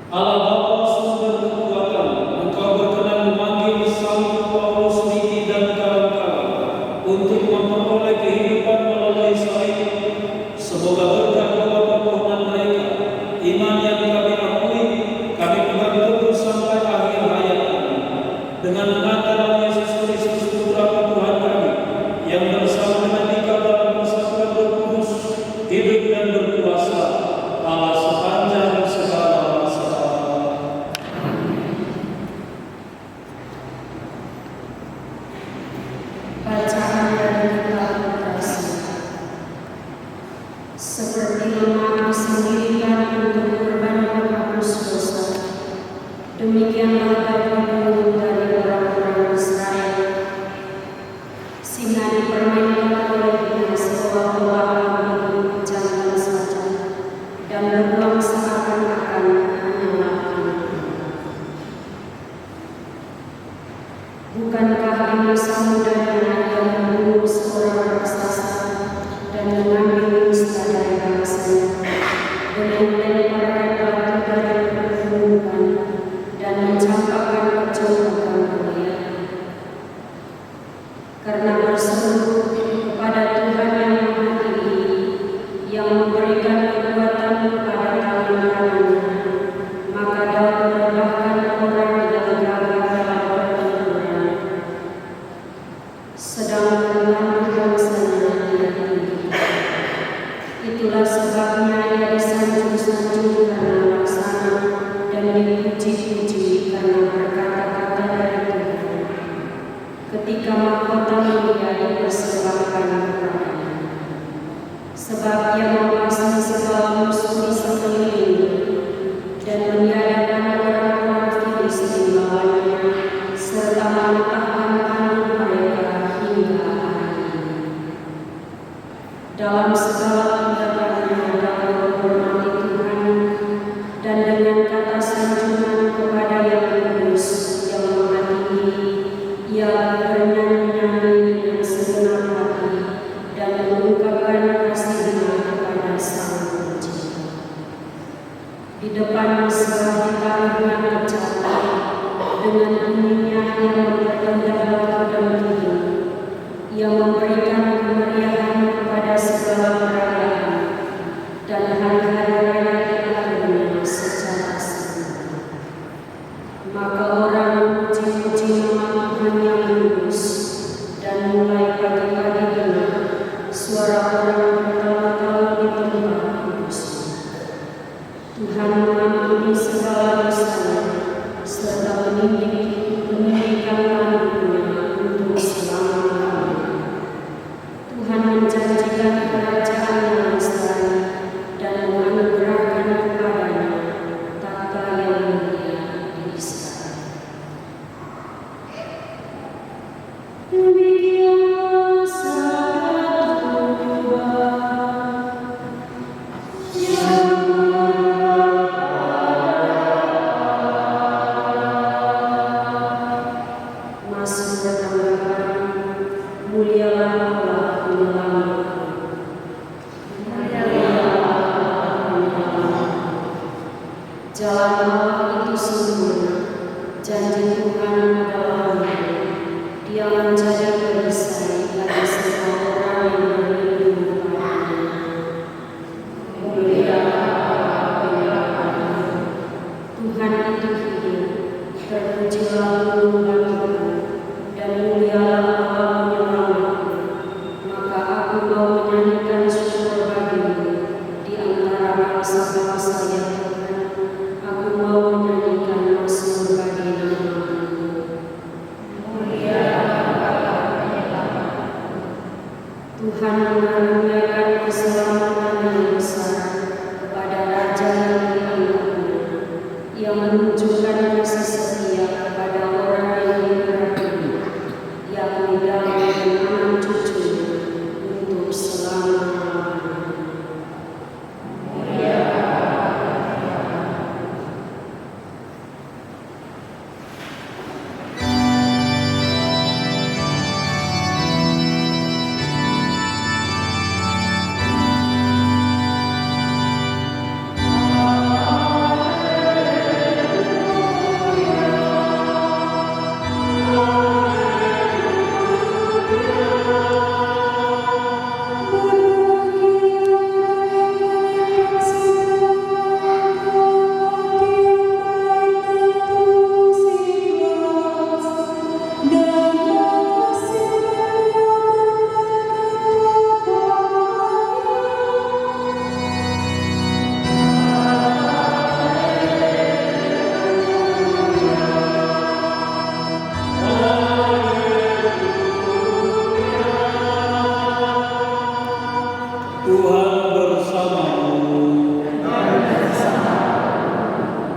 Allah Bapa sumber kekuatan, Engkau berkenan memanggil Saul Paulus, Niki dan kawan-kawan untuk memperoleh kehidupan melalui Said. Semoga berkat doa permohonan mereka, iman yang kami akui, kami pegang teguh sampai akhir hayat kami. Dengan mengantar Yesus Kristus Putra Tuhan kami, yang bersama dengan Dikau dalam persatuan Roh Kudus, hidup dan berkuasa, Allah sepanjang segala masa. Bacaan dari kitab Ibrani. Seperti lemak disendirikan untuk korban penghapus dosa, demikianlah Daud dari orang-orang Israel, singa dipermainkan olehnya seolah-olah hidup jangan saja, dan berbuang seakan-akan hanyalah hidup. Bukankah di masa mudanya ia membunuh seorang raksasa dan mengambil nista dari bangsanya, dengan melempar batu dari pergunungan dan mencampakkan kejongkakan dia? Karena berseru kepada Tuhan yang Maha Tinggi, yang memberikan kekuatan kepada tangan kanannya, maka Daud merebahkan orang yang gagah dalam pertempuran, sedang menanggung bangsanya dia tinggi. Itulah sebabnya ia disanjung-sanjung karena laksana dan dipuji-puji karena berkata-kata dari Tuhan, ketika mahkota mulia dipersembahkan kepadanya. Sebab ia memasang segala musuh di sekelilingnya dan meniadakan orang-orang Filistin lawannya, serta mematahkan tangan mereka hingga hari ini. Dalam segala tindakannya Daud menghormati Tuhan, dan dengan kata sanjungan kepada Yang Kudus, Yang Maha Tinggi, ia bernyanyi-nyanyi dengan segenap hati dan mengungkapkan kasihnya kepada Sang Pencipta. Di depan mesbah ditaruhnya kecapi, dengan bunyinya ia memperrendah batu dan gunung. Ia memberikan kemeriahan kepada segala perayaan, dan hari-hari raya dilakukannya secara sempurna. Maka orang memuji-puji nama Tuhan yang kudus, dan mulai pagi-pagi dengar suara orang bertawa-tawa di tempat kudus. Tuhan mengampuni segala dosanya, serta meninggikan tangannya untuk selama-lamanya. Tuhan menjanjikan kerajaan yang lestari dan menganugerahkan kepadanya tahta yang mulia di Israel. Demikianlah sabda Tuhan yang Mazmur bertambahkan, mulialah Allah penyelamatku. Jalan Allah itu sempurna, janji Tuhan adalah benar. Dia menjadi perisai bagi semua orang yang berlindung kepadanya. Mulialah Allah penyelamatku. Tuhan itu hidup, terpujilah gunung batuku, dan mulialah Allah penyelamatku. Maka aku mau menyanyikan syukur bagimu di antara bangsa-bangsa yang Tuhan. Aku mau menyanyikan mazmur bagi nama-Mu. Mulialah Allah penyelamatku. Tuhan mengaruniakan keselamatan yang besar kepada raja yang diangkatnya. Ia menunjukkan kasih setia kepada orang yang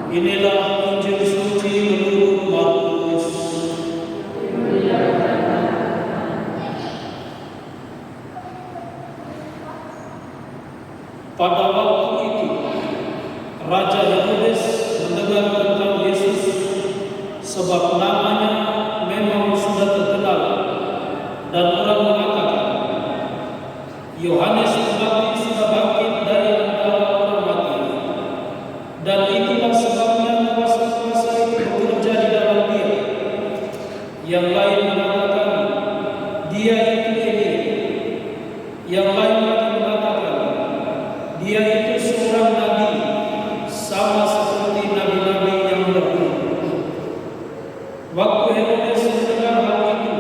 Inilah Injil suci menurut Markus. Pada waktu itu, Raja Herodes mendengar tentang Yesus sebab namanya memang sudah terkenal, dan orang mengatakan, Yohanes Pembaptis sudah bangkit dari antara orang mati, dan itulah sebabnya kuasa-kuasa itu bekerja di dalam dia. Yang lain mengatakan, dia itu Elia. Yang lain lagi mengatakan, dia itu seorang nabi, sama seperti nabi-nabi yang dahulu. Waktu Herodes mendengar hal itu,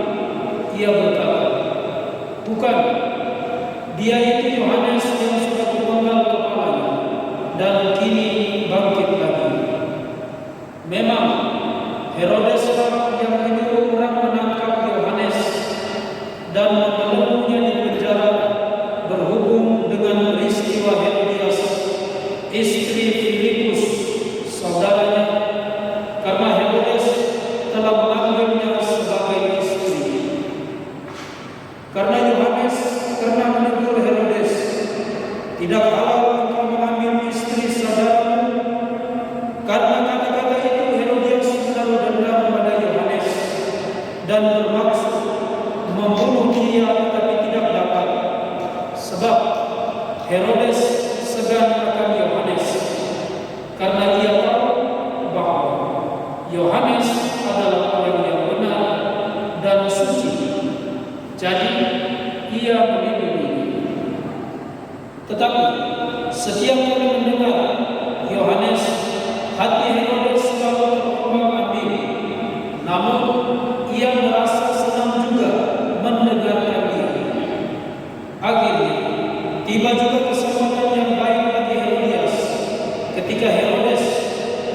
ia berkata, bukan, dia itu Yohanes yang sudah terpenggal kepalanya dan kini bangkit lagi. Memang Herodes yang menyuruh orang menangkap Yohanes dan membelenggunya di penjara berhubung dengan peristiwa Herodias, istri Filipus, saudaranya, karena Herodes telah mengambilnya sebagai istri. Karena menegur Herodes, tidak halal engkau mengambil istri saudaramu. Karena kata-kata itu Herodias menaruh dendam pada Yohanes dan bermaksud membunuh dia, tetapi tidak dapat, sebab Herodes segan akan Yohanes, karena ia tahu bahwa Yohanes adalah orang yang benar dan suci. Jadi ia melindungi. Tetapi setiap kali mendengar Yohanes, hati Herodes selalu terombang-ambing. Namun ia merasa senang juga mendengarkan dia. Akhirnya tiba juga kesempatan yang baik bagi Herodias ketika Herodes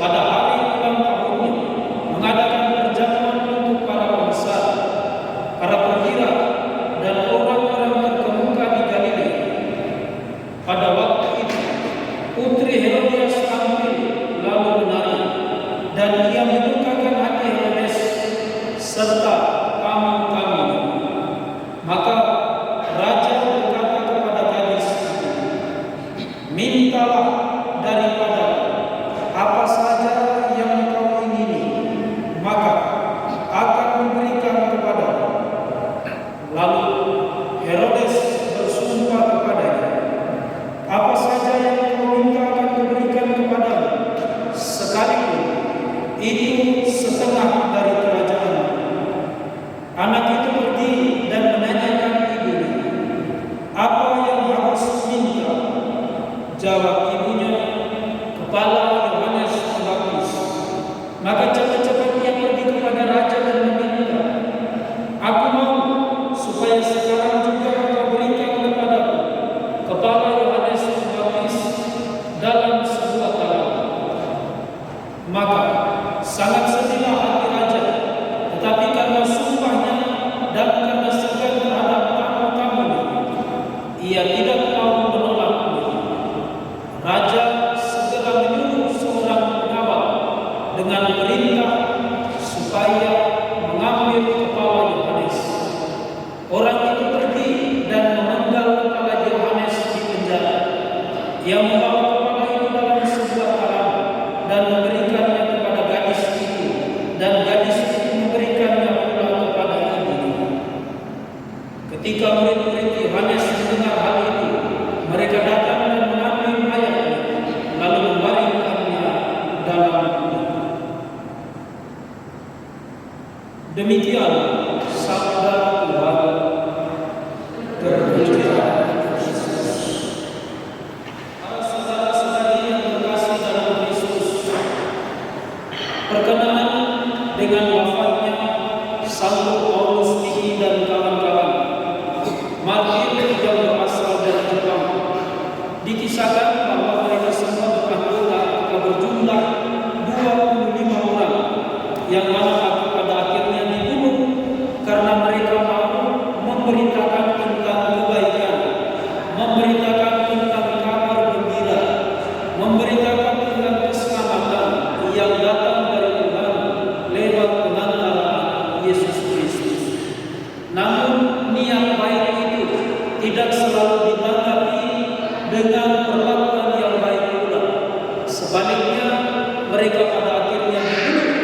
pada hari ulang tahunnya mengadakan perjamuan untuk para pembesar, para perwira, dan orang-orang terkemuka di Galilea. Pada waktu itu, putri Herodias tampil lalu menari, dan ia menyukakan hati Herodes serta tamu-tamunya. Maka raja berkata kepada gadis itu, mintalah daripada apa saja yang kau ingini, maka akan memberikan kepadamu. Lalu Herodes bersumpah kepadanya, apa saja yang kau minta akan kuberikan kepadamu, sekalipun itu setengah dari kerajaan. Anak itu pergi dan menanyakan ibunya, apa yang harus minta? Jawab ibunya, kepala Yohanes Pembaptis. Maka cepat-cepat ia pergi kepada raja dan meminta, aku mau supaya sekarang juga engkau berikan kepadaku kepala Yohanes Pembaptis dalam sebuah talam. Maka sangat sedihlah hati raja, tetapi karena sumpahnya dan karena segan terhadap tamu-tamunya, ia tidak mau menolaknya. Raja segera menyuruh seorang pengawal dengan perintah supaya mengambil kepala Yohanes. Orang itu pergi dan memenggal kepala Yohanes di penjara. Ia membawa kepala itu dalam sebuah talam dan memberikannya kepada gadis itu, dan gadis itu memberikannya pula kepada ibunya. Ketika murid-murid Yohanes mendengar hal itu, mereka datang dan mengambil mayatnya, lalu membaringkannya dalam kubur. Demikian sabda Tuhan. Terpujilah Kristus. Para saudara-saudari yang terkasih dalam Kristus, berkenaan dengan wafatnya Santo Paulus Tinggi dan kawan-kawan, martir yang berasal dari Jepang, dikisahkan bahwa mereka semua beranggota atau berjumlah 25 orang, yang mana pada akhirnya dibunuh karena mereka mau memberitakan tentang kebaikan, memberitakan tentang kabar gembira, memberitakan tentang keselamatan mereka pada akhirnya dibunuh,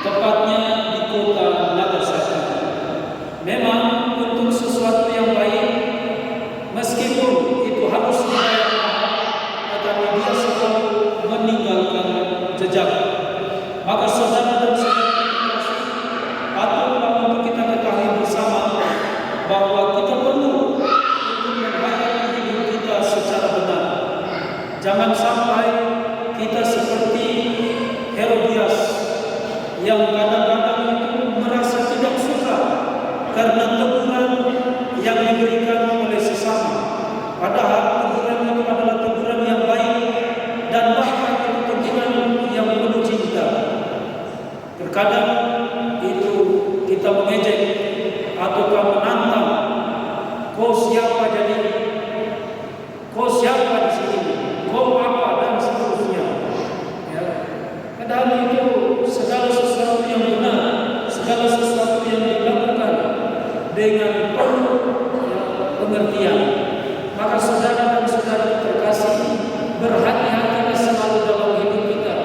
tepatnya di kota Nagasaki. Memang untuk sesuatu yang baik, meskipun itu harus dibayar mahal, tetapi dia selalu meninggalkan jejak. Maka saudara dan saudara, patutlah untuk kita ketahui bersama bahwa kita perlu untuk membayar hidup kita secara benar. Jangan sampai kita seperti Herodias yang kadang-kadang itu merasa tidak suka karena teguran yang diberikan oleh sesama. Padahal teguran itu adalah teguran yang baik dan bahkan itu teguran yang penuh cinta. Terkadang itu kita mengejek ataukah menantang, kau siapa jadi, kau siapa di sini, kau apa dan seterusnya. Ya. Padahal itu segala sesuatu yang benar, segala sesuatu yang dilakukan dengan penuh pengertian. Maka saudara dan saudara terkasih, berhati-hatilah selalu dalam hidup kita,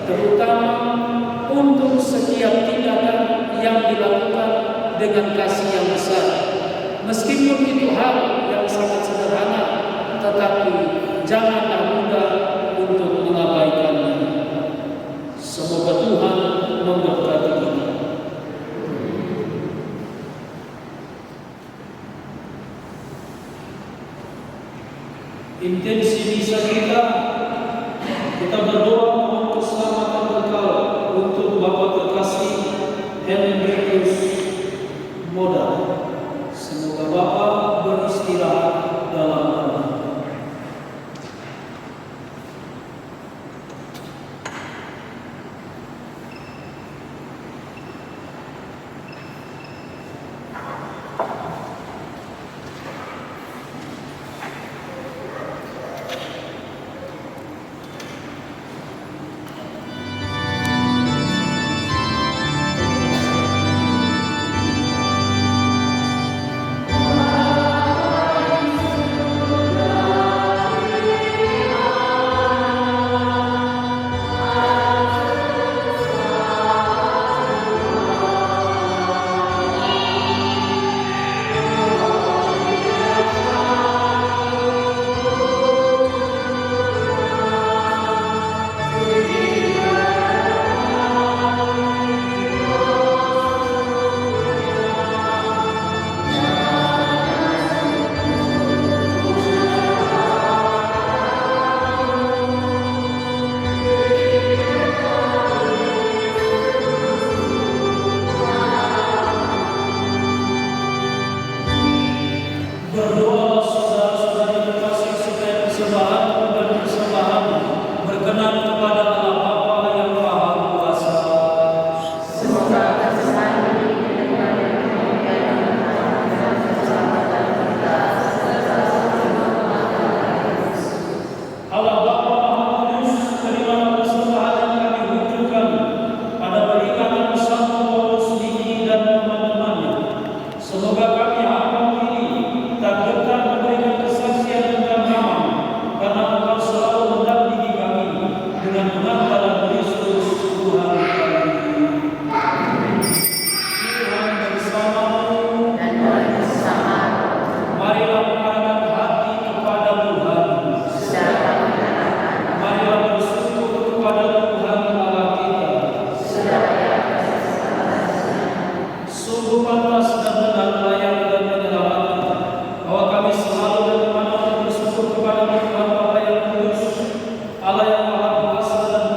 terutama untuk setiap tindakan yang dilakukan dengan kasih yang besar. Meskipun itu hal yang sangat sederhana, tetapi janganlah mudah untuk mengabaikannya. Semoga Tuhan memberkati kita. Intensi misa kita berdoa mohon keselamatan kekal untuk Bapak terkasih Hendrikus Moda. Semoga Bapak beristirahat dalam damai. Allah yang Maha Kuasa dan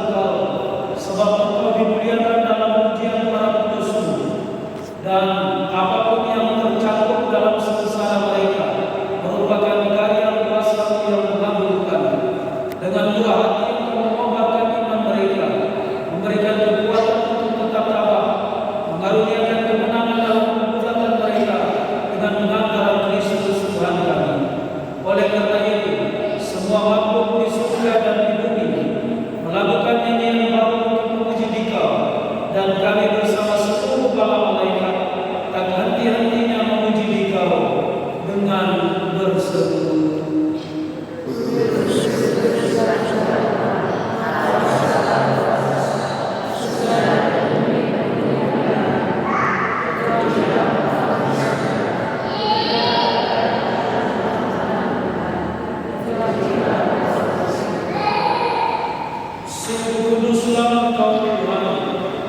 kuduslah Engkau Tuhan,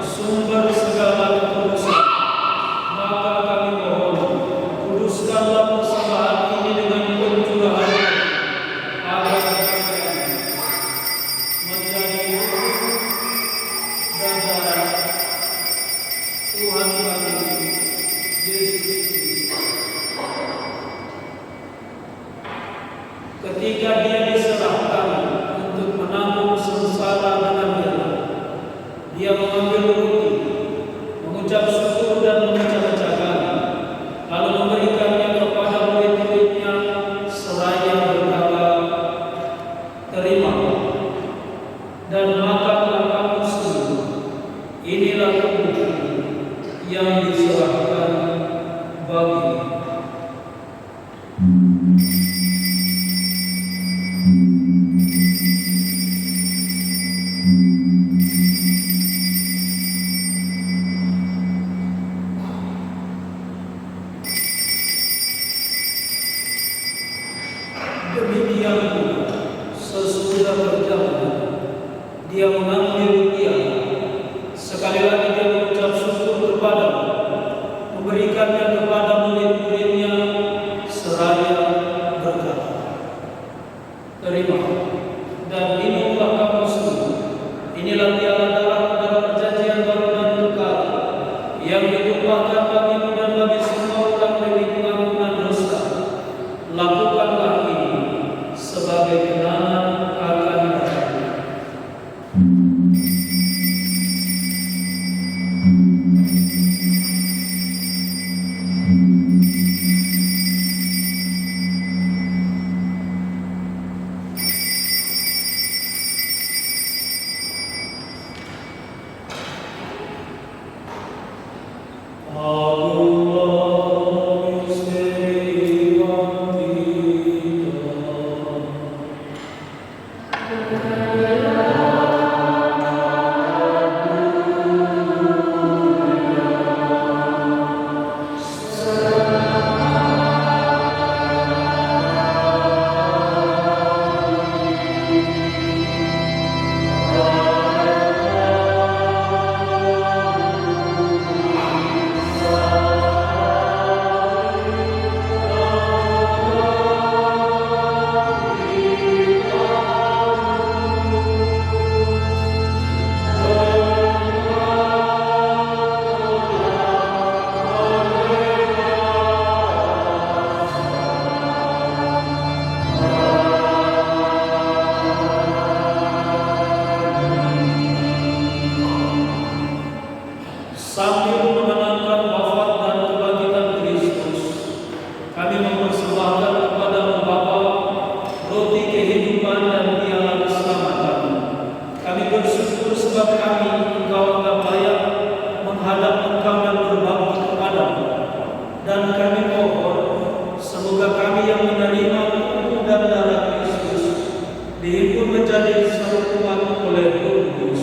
sumber segala kekudusan. Maka kami mohon, kuduskanlah persembahan ini dengan pencurahan agar menjadi dan darah Tuhan kami Yesus Kristus. Ketika Dia diserahkan untuk menanggung sengsara dengan Dia mengambil roti, mengucap syukur dan memecah-mecahkan, lalu memberikannya kepada murid-muridnya seraya berkata, "Terima dan makanlah kamu semua. Inilah tubuhku yang diserahkan bagimu." Demikian pula sesudah berjamaah Dia mengambil piala, sekali lagi Dia mengucap syukur kepadamu, memberikannya kepada murid-muridnya seraya berkata, "Terima dan minumlah kamu semua. Inilah piala darah dalam perjanjian baru dan kekal yang ditumpahkan bagimu dan bagi semua orang demi pengampunan dosa. Lakukanlah ini sebagai kenangan akan aku." Sambil mengenangkan wafat dan kebangkitan Kristus, kami mempersembahkan kepada-Mu Bapa roti kehidupan dan piala keselamatan. Kami bersyukur sebab kami Engkau anggap layak menghadap Engkau dan berbakti kepada-Mu. Dan kami mohon, semoga kami yang menerima tubuh dan darah Kristus dihimpun menjadi satu umat oleh Roh Kudus.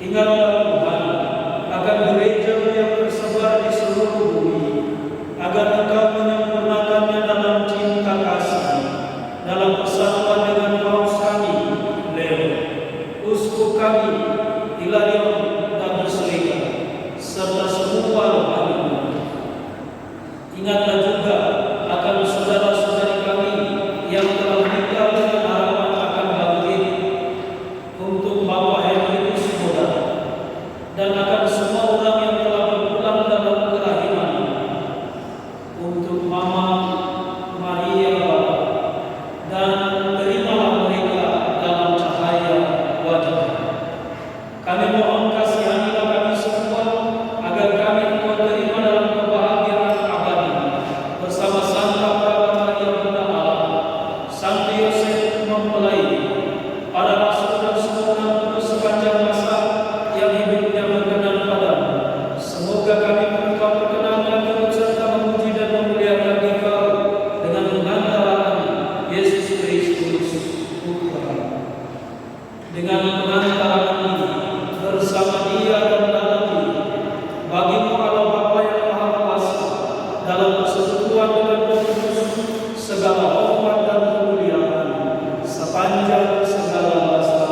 Ingatlah Tuhan akan gereja yang tersebar di seluruh bumi, agar Engkau menyempurnakannya dalam cinta kasih, dalam persatuan dengan paus kami, Leo, uskup kami, Hilarion dan Berselika, serta semua rohani. Ingatlah juga akan saudara-saudari kami yang telah meninggal dengan harapan akan bangkit, untuk Bapak Henry Sumoda, dan akan semua orang yang telah berpulang dalam kerahiman, untuk Mama Maria, dan terimalah mereka dalam cahaya wajah. Kami mohon kasihanilah kami semua, agar kami Engkau terima dalam kebahagiaan abadi bersama Santa Praga Maria Bunda Allah, Santo Yosef mempelai, para rasul dan semua orang kudus sepanjang masa yang hidupnya berkenan padamu. Semoga kami Engkau perkenankan turut serta memuji dan memuliakan Engkau dengan pengantaran Yesus Kristus Putra. Dengan pengantaran ini bersama Dia dan dalam Dia, bagimu Allah Bapa yang Maha Kuasa, dalam persekutuan dengan Roh Kudus, segala hormat dan kemuliaan sepanjang segala masa.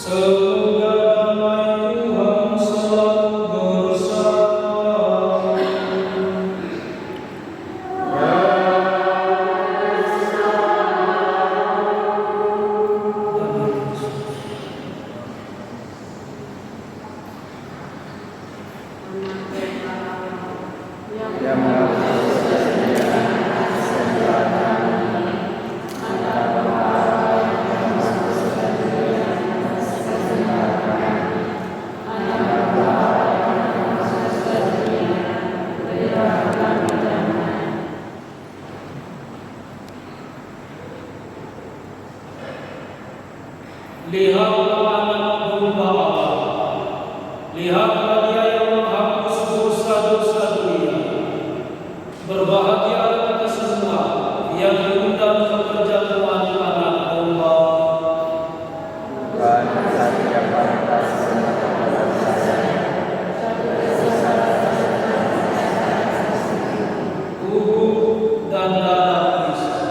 Semoga damai Tuhan selalu bersama. Lihatlah anak domba Allah, lihatlah Dia yang menghapus dosa-dosa dunia. Berbahagialah kita semua yang diundang ke perjamuan anak domba. Tubuh dan darah Kristus.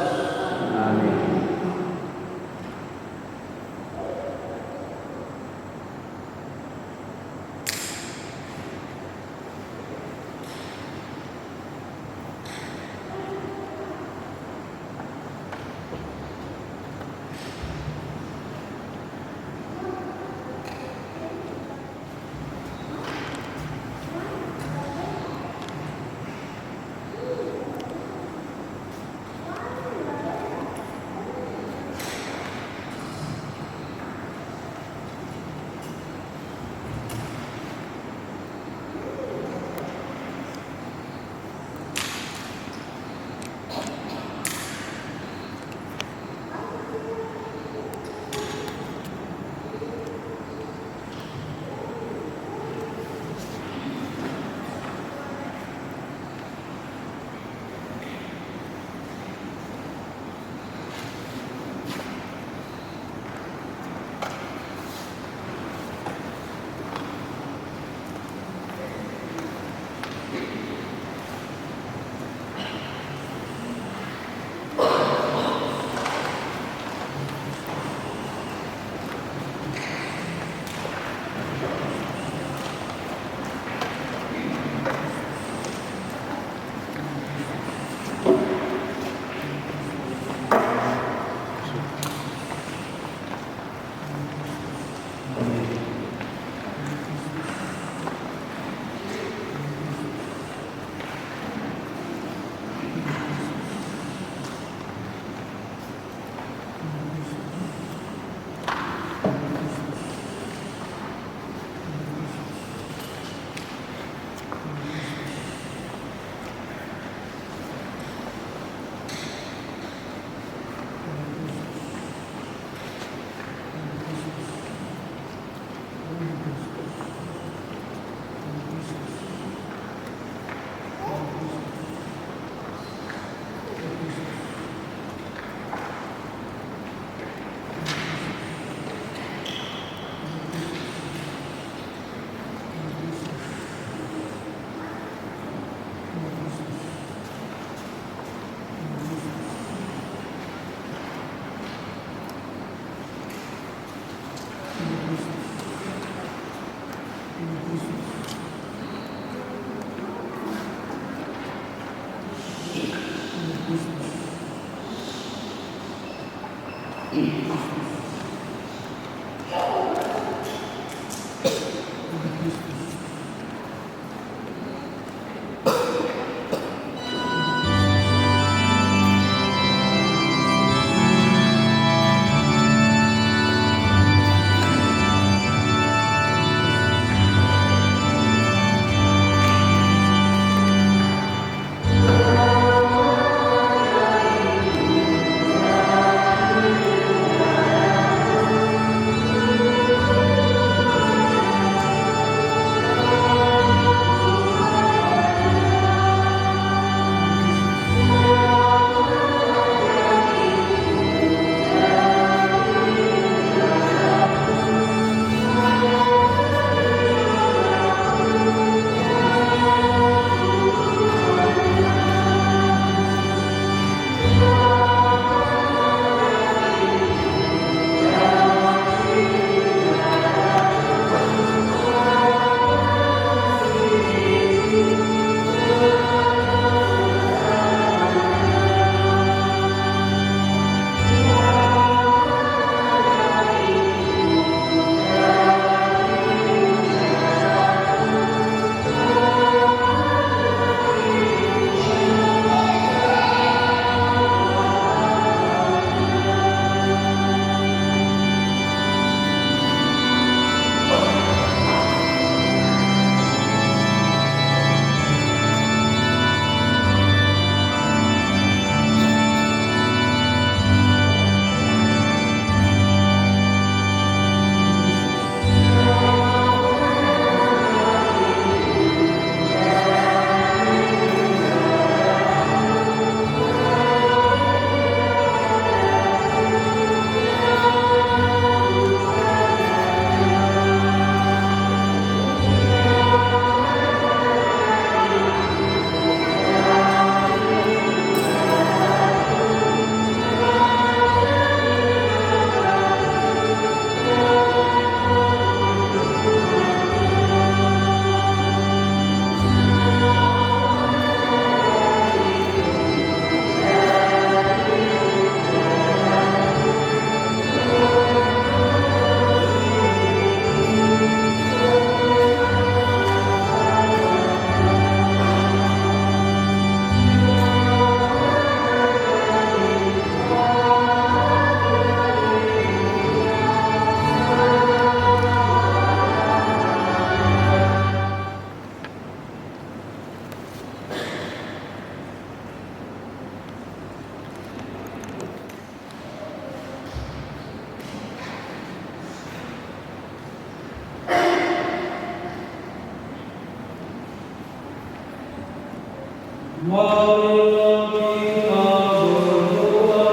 Marilah kita berdoa.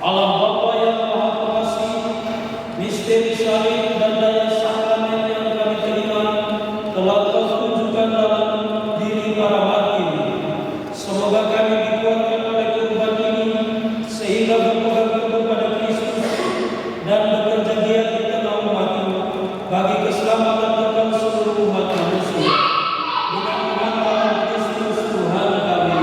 Allah Bapa yang Maha Pengasih, misteri salib dan daya sakramen yang kami terima telah Kau tunjukkan dalam diri para hakim. Semoga kami dikuatkan oleh kurban ini sehingga berpegang teguh pada Kristus dan bekerja giat di tengah umat-Mu bagi keselamatan kekal seluruh umat manusia. Dengan pengantaran Kristus Tuhan kami.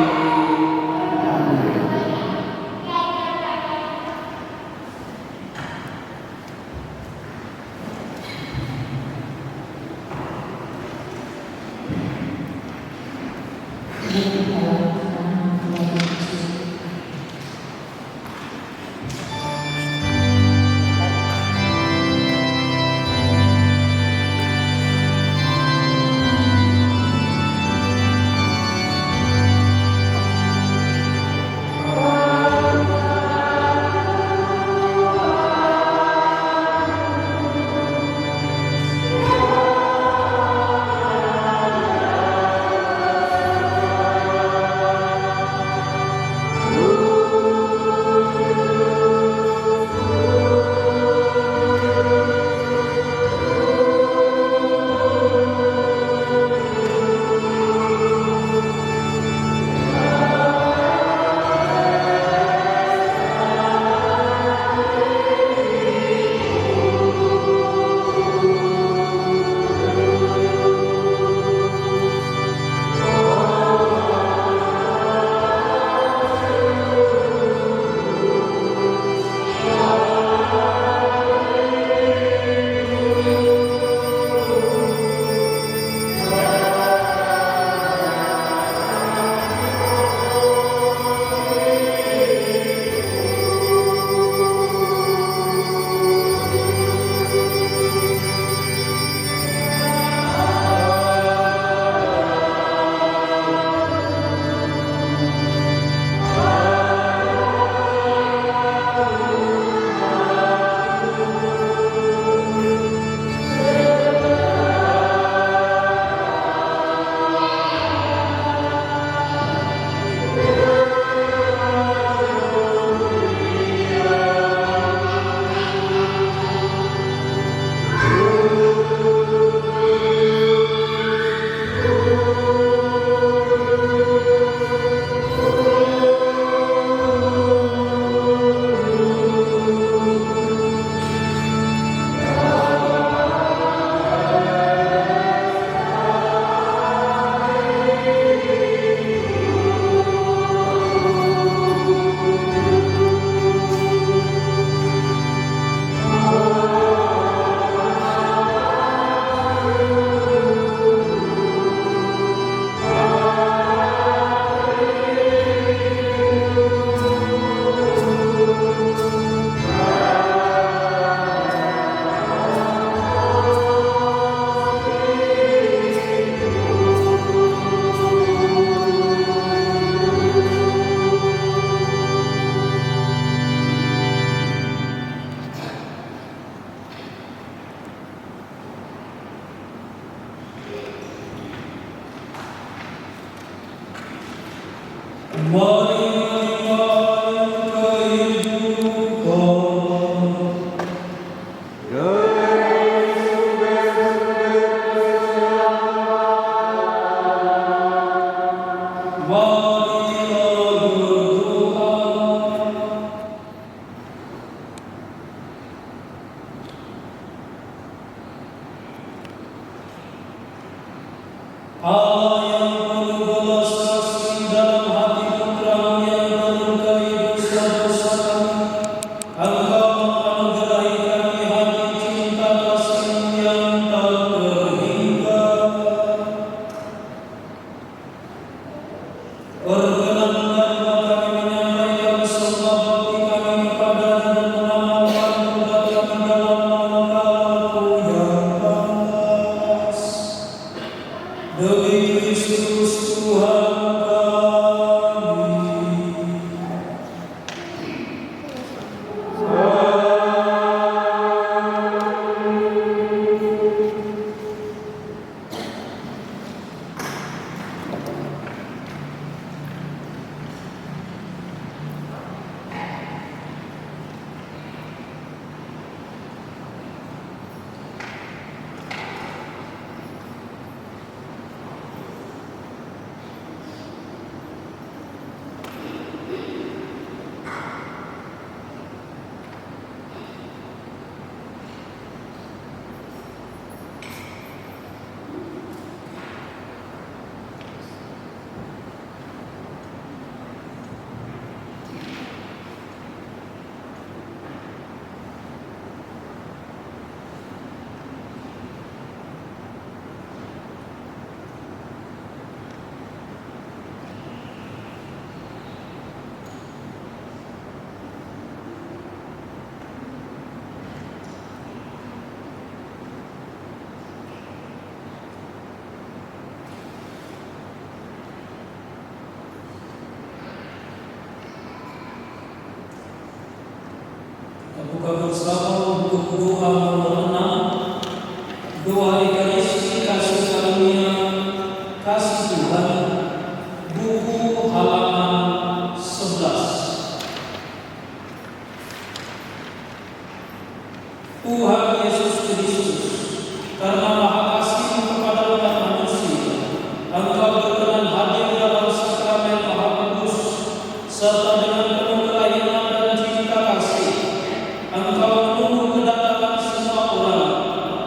Buka bersama untuk doa mengenang doa Ekaristi kasih karunia kasih Tuhan, buku halaman 11. Tuhan Yesus Kristus, karena maha kasih kepada umat manusia, Engkau berkenan hadir dalam sakramen Maha Kudus, serta dengan penuh kelayanan dan cinta kasih, Engkau menunggu kedatangan semua orang,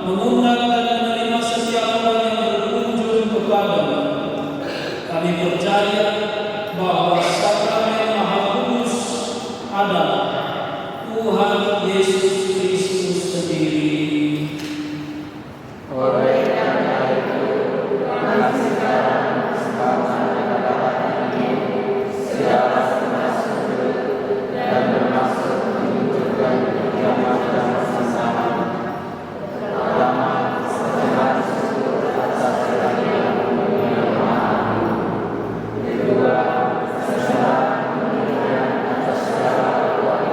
mengundang dan menerima setiap orang yang berkunjung kepadamu. Kami percaya bahwa sakramen Maha Kudus adalah Tuhan Yesus Kristus sendiri. Oleh karena itu, kami sekarang bersama dengan ini, segala setengah sudut dan bermaksud menunjukkan kekiamatan bersama. Pertama, setengah sudut atas kelahiran dunia Maha. Kedua, setengah kemuliaan atas segala kuasa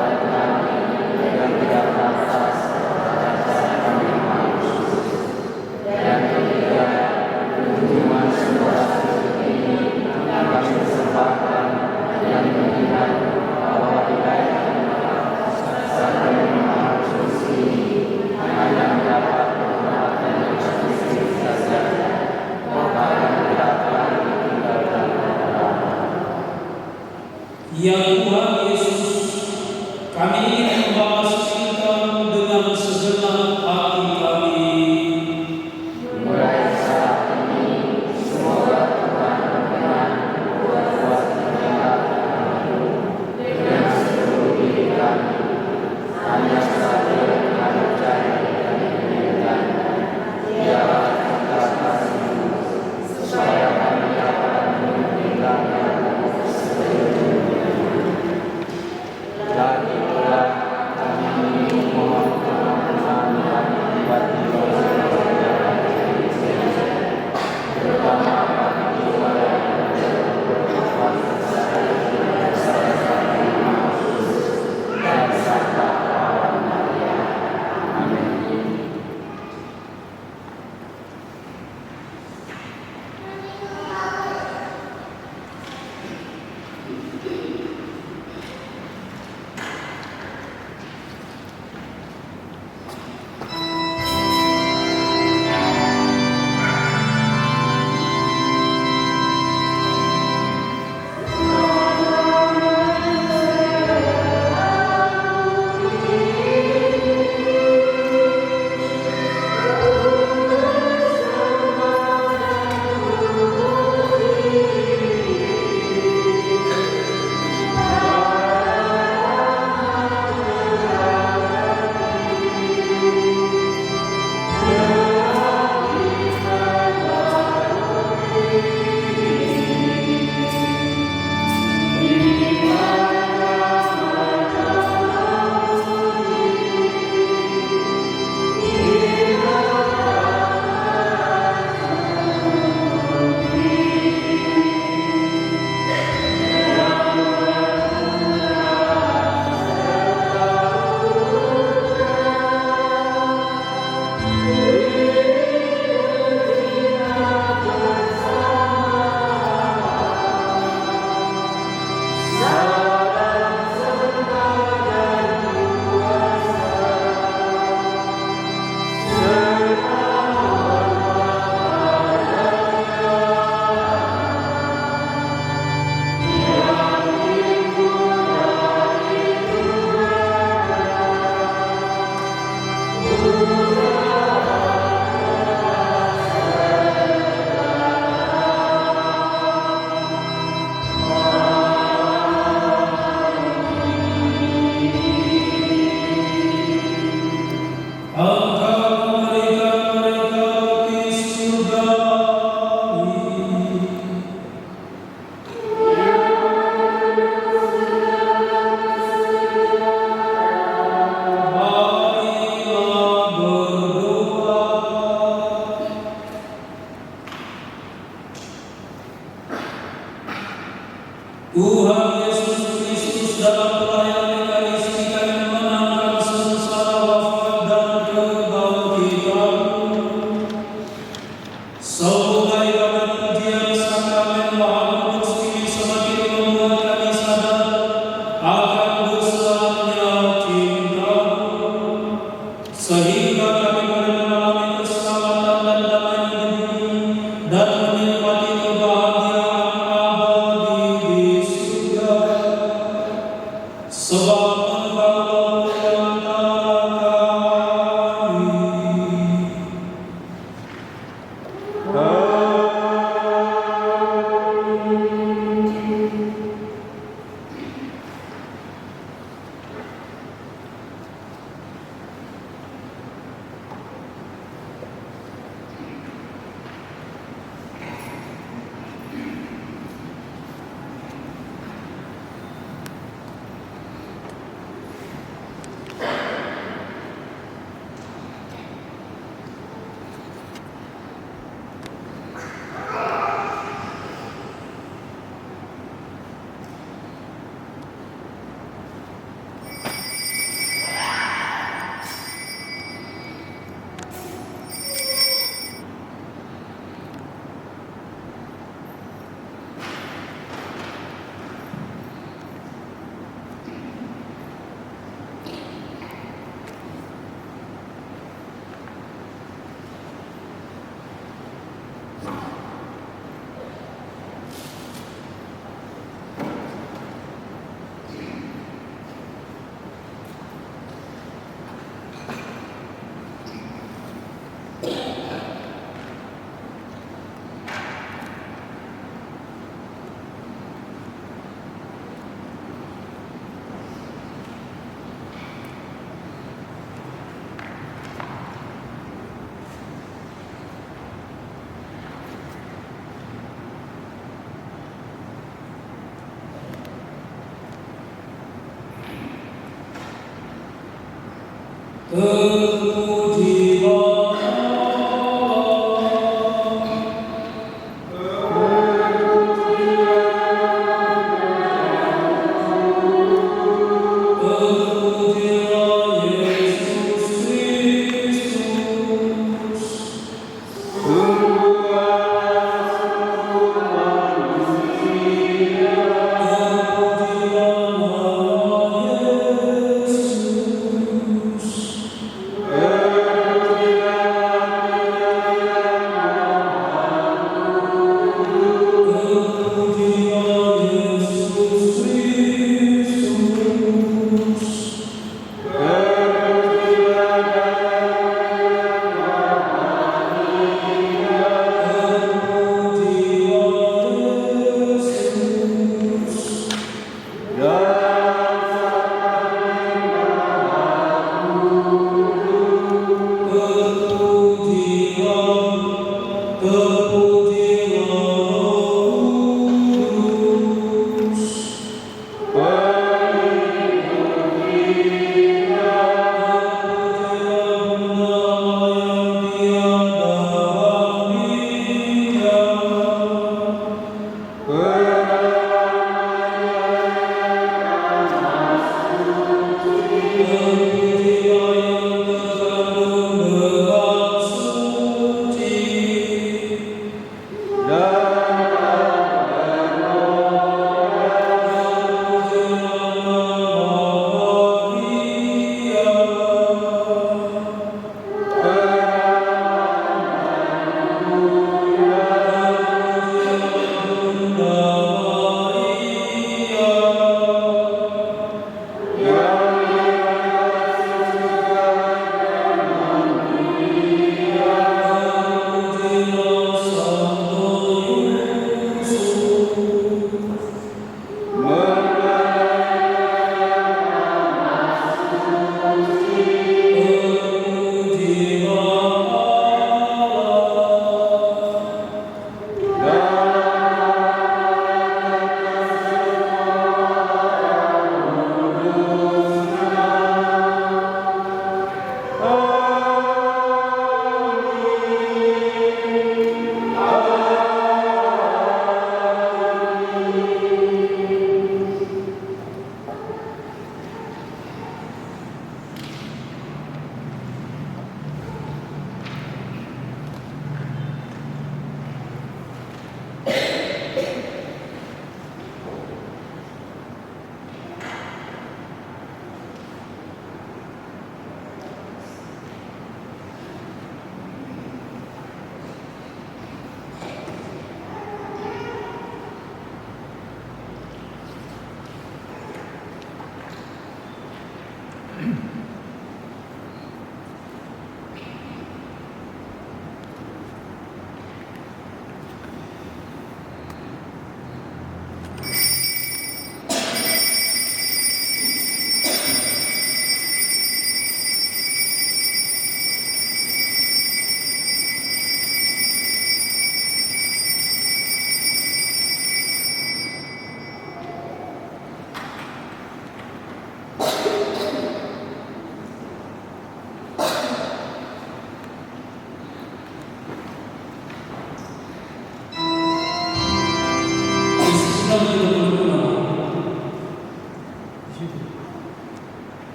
Amen.